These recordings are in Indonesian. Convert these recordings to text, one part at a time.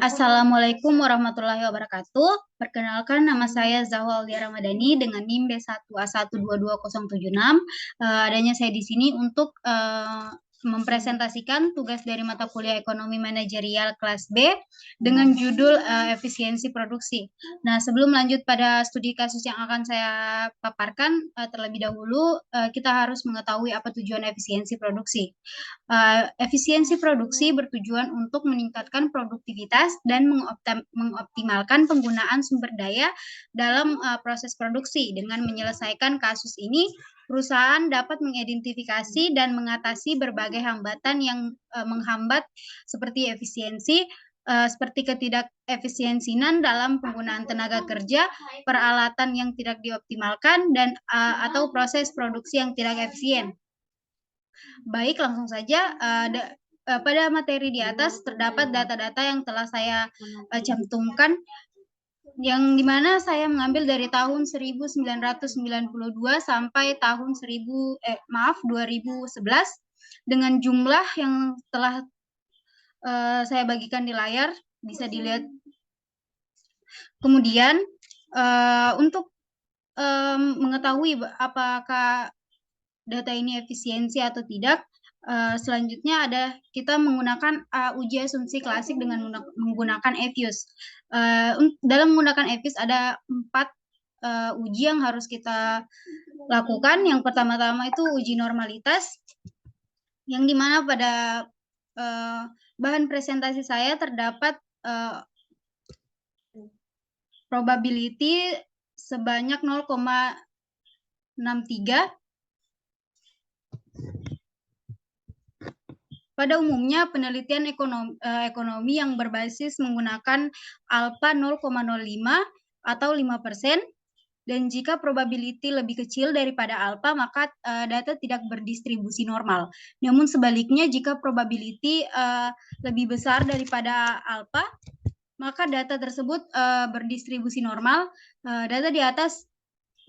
Assalamualaikum warahmatullahi wabarakatuh. Perkenalkan, nama saya Zahwa Aulia Ramadhani dengan NIM B1A122076. Adanya saya di sini untuk mempresentasikan tugas dari mata kuliah Ekonomi Manajerial kelas B dengan judul efisiensi produksi. Nah, sebelum lanjut pada studi kasus yang akan saya paparkan, terlebih dahulu kita harus mengetahui apa tujuan efisiensi produksi. Efisiensi produksi bertujuan untuk meningkatkan produktivitas dan mengoptimalkan penggunaan sumber daya dalam proses produksi. Dengan menyelesaikan kasus ini, perusahaan dapat mengidentifikasi dan mengatasi berbagai hambatan yang menghambat seperti efisiensi, seperti ketidakefisiensian dalam penggunaan tenaga kerja, peralatan yang tidak dioptimalkan, dan atau proses produksi yang tidak efisien. Baik, langsung saja. Pada materi di atas terdapat data-data yang telah saya cantumkan, yang dimana saya mengambil dari tahun 1992 sampai tahun 2011 dengan jumlah yang telah saya bagikan di layar, bisa dilihat. Kemudian untuk mengetahui apakah data ini efisiensi atau tidak, selanjutnya ada kita menggunakan uji asumsi klasik dengan menggunakan EFUS. Dalam menggunakan EFUS ada 4 uji yang harus kita lakukan. Yang pertama-tama itu uji normalitas, yang dimana pada bahan presentasi saya terdapat probability sebanyak 0,63. Pada umumnya, penelitian ekonomi yang berbasis menggunakan alfa 0,05 atau 5%, dan jika probability lebih kecil daripada alfa, maka data tidak berdistribusi normal. Namun sebaliknya, jika probability lebih besar daripada alfa, maka data tersebut berdistribusi normal. Data di atas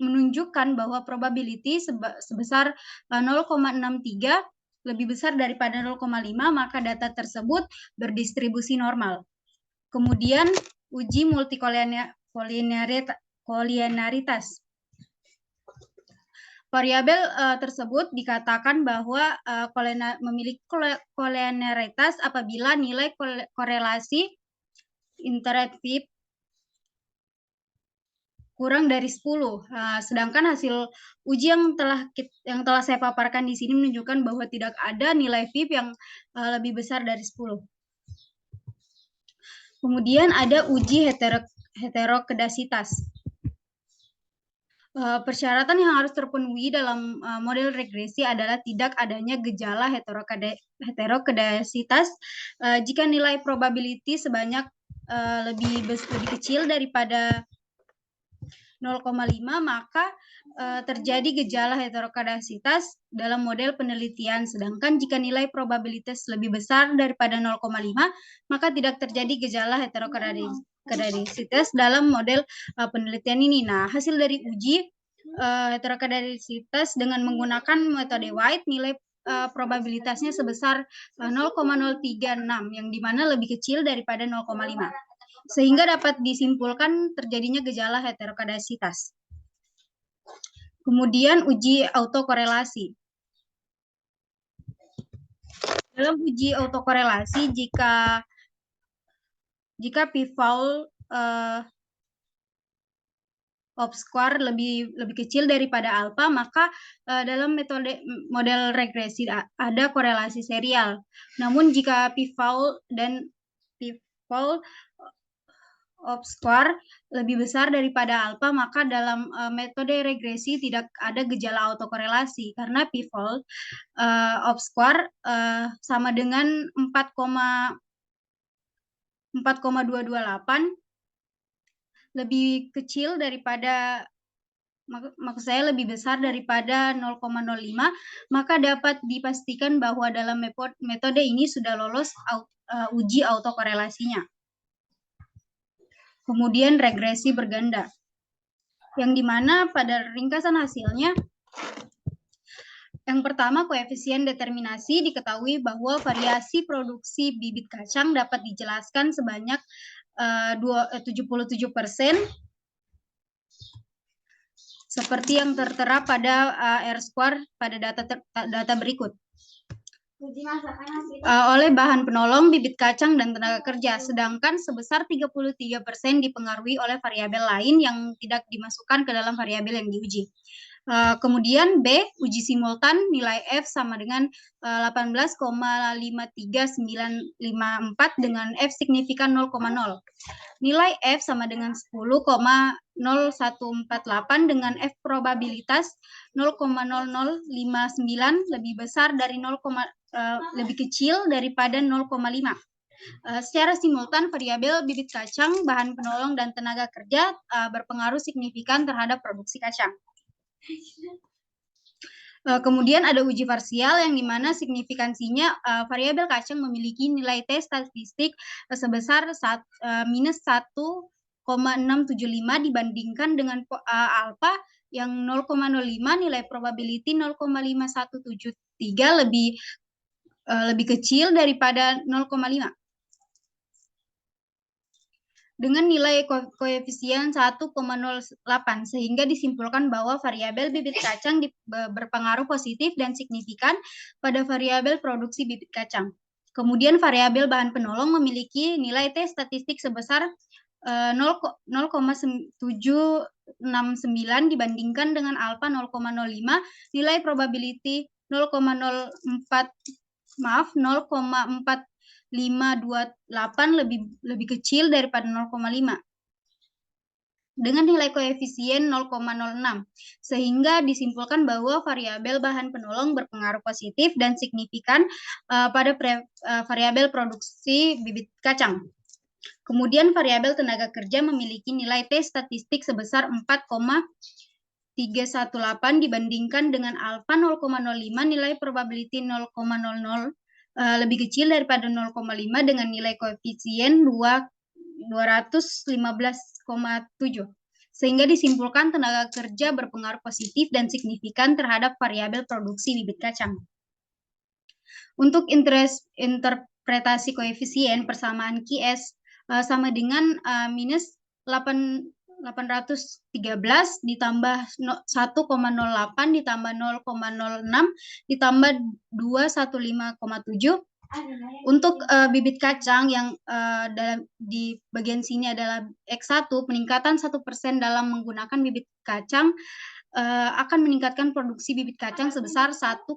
menunjukkan bahwa probability sebesar 0,63 lebih besar daripada 0,5, maka data tersebut berdistribusi normal. Kemudian uji multikolinearitas. Variabel tersebut dikatakan bahwa memiliki kolinearitas apabila nilai korelasi interaktif kurang dari 10. Sedangkan hasil uji yang telah saya paparkan di sini menunjukkan bahwa tidak ada nilai VIP yang lebih besar dari 10. Kemudian ada uji heterokedasitas. Persyaratan yang harus terpenuhi dalam model regresi adalah tidak adanya gejala heterokedasitas. Jika nilai probability sebanyak lebih kecil daripada 0,5, maka terjadi gejala heterokedasitas dalam model penelitian. Sedangkan jika nilai probabilitas lebih besar daripada 0,5, maka tidak terjadi gejala heterokedasitas dalam model penelitian ini. Nah, hasil dari uji heterokedasitas dengan menggunakan metode White, nilai probabilitasnya sebesar 0,036, yang dimana lebih kecil daripada 0,5. Sehingga dapat disimpulkan terjadinya gejala heterokedasitas. Kemudian uji autokorelasi. Dalam uji autokorelasi, jika p-val of square lebih kecil daripada alfa, maka dalam model regresi ada korelasi serial. Namun jika p-val of square lebih besar daripada alfa, maka dalam metode regresi tidak ada gejala autokorelasi karena p-val of square sama dengan 4,228, lebih kecil daripada, maksud saya lebih besar daripada 0,05, maka dapat dipastikan bahwa dalam metode ini sudah lolos uji autokorelasinya. Kemudian regresi berganda, yang dimana pada ringkasan hasilnya Yang pertama, koefisien determinasi. Diketahui bahwa variasi produksi bibit kacang dapat dijelaskan sebanyak 77%, seperti yang tertera pada R-square pada data berikut. Oleh bahan penolong, bibit kacang, dan tenaga kerja, sedangkan sebesar 33% dipengaruhi oleh variabel lain yang tidak dimasukkan ke dalam variabel yang diuji. Kemudian B, uji simultan, nilai F sama dengan 18,53954 dengan F signifikan 0,0. Nilai F sama dengan 10,0148 dengan F probabilitas 0,0059 lebih besar dari lebih kecil daripada 0,5. Secara simultan, variabel bibit kacang, bahan penolong, dan tenaga kerja berpengaruh signifikan terhadap produksi kacang. Kemudian ada uji parsial yang dimana signifikansinya variabel kacang memiliki nilai T statistik sebesar minus 1,675 dibandingkan dengan alfa yang 0,05, nilai probability 0,5173 lebih kecil daripada 0,5. Dengan nilai koefisien 1,08, sehingga disimpulkan bahwa variabel bibit kacang berpengaruh positif dan signifikan pada variabel produksi bibit kacang. Kemudian variabel bahan penolong memiliki nilai T statistik sebesar 0,769 dibandingkan dengan alfa 0,05, nilai probability 0,528 lebih kecil daripada 0,5 dengan nilai koefisien 0,06, sehingga disimpulkan bahwa variabel bahan penolong berpengaruh positif dan signifikan pada variabel produksi bibit kacang. Kemudian variabel tenaga kerja memiliki nilai T statistik sebesar 4,318 dibandingkan dengan alfa 0,05, nilai probability 0,00 lebih kecil daripada 0,5 dengan nilai koefisien 215,7, sehingga disimpulkan tenaga kerja berpengaruh positif dan signifikan terhadap variabel produksi bibit kacang. Untuk interpretasi koefisien, persamaan QS sama dengan minus 813 ditambah 1,08 ditambah 0,06 ditambah 215,7. Untuk bibit kacang yang di bagian sini adalah X1, peningkatan 1% dalam menggunakan bibit kacang akan meningkatkan produksi bibit kacang sebesar 1,08%,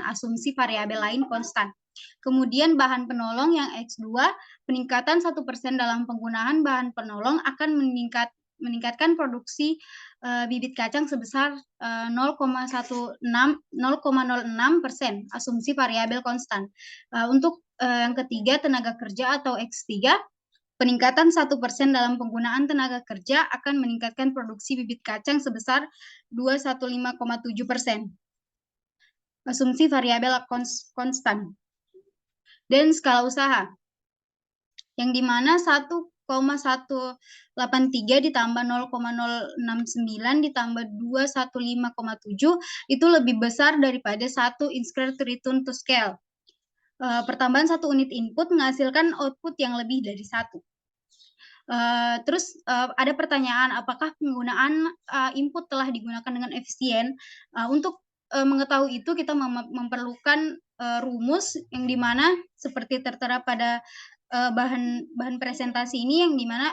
asumsi variabel lain konstan. Kemudian bahan penolong yang X2, peningkatan 1% dalam penggunaan bahan penolong akan meningkatkan produksi bibit kacang sebesar 0,06%, asumsi variabel konstan. Untuk yang ketiga, tenaga kerja atau X3, peningkatan 1% dalam penggunaan tenaga kerja akan meningkatkan produksi bibit kacang sebesar 215,7%, asumsi variabel konstan. Dan skala usaha, yang dimana 1,183 ditambah 0,069 ditambah 215,7 itu lebih besar daripada 1 inscribed return to scale. Pertambahan 1 unit input menghasilkan output yang lebih dari 1. Terus ada pertanyaan, apakah penggunaan input telah digunakan dengan efisien? Untuk mengetahui itu kita memerlukan rumus yang dimana seperti tertera pada bahan presentasi ini, yang dimana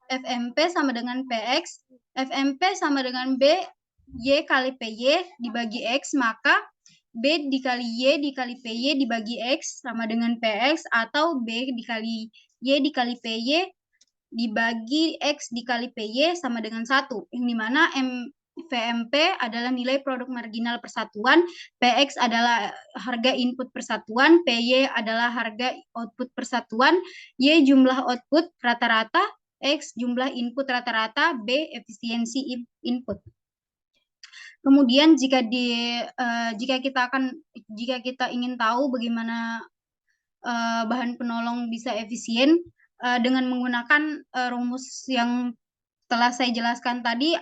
FMP sama dengan PX, FMP sama dengan B Y kali PY dibagi X, maka B dikali Y dikali PY dibagi X sama dengan PX, atau B dikali Y dikali PY dibagi X dikali PY sama dengan 1, yang dimana VMP adalah nilai produk marginal persatuan, PX adalah harga input persatuan, PY adalah harga output persatuan, Y jumlah output rata-rata, X jumlah input rata-rata, B efisiensi input. Kemudian jika kita ingin tahu bagaimana bahan penolong bisa efisien dengan menggunakan rumus yang telah saya jelaskan tadi,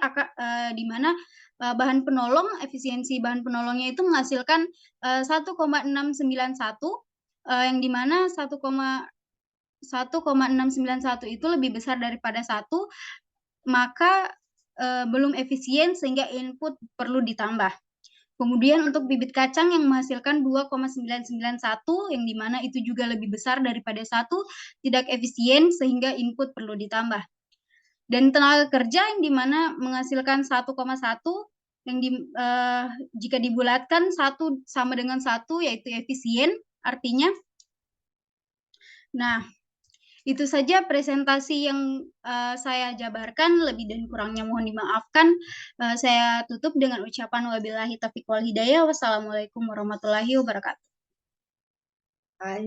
di mana bahan penolong, efisiensi bahan penolongnya itu menghasilkan 1,691, yang dimana 1,691 itu lebih besar daripada 1, maka belum efisien sehingga input perlu ditambah. Kemudian untuk bibit kacang yang menghasilkan 2,991, yang dimana itu juga lebih besar daripada 1, tidak efisien sehingga input perlu ditambah. Dan tenaga kerja yang dimana menghasilkan 1,1, yang jika dibulatkan 1 sama dengan 1 yaitu efisien artinya. Nah, itu saja presentasi yang saya jabarkan, lebih dan kurangnya mohon dimaafkan. Saya tutup dengan ucapan wabillahi taufiq wal hidayah. Wassalamualaikum warahmatullahi wabarakatuh. Hai.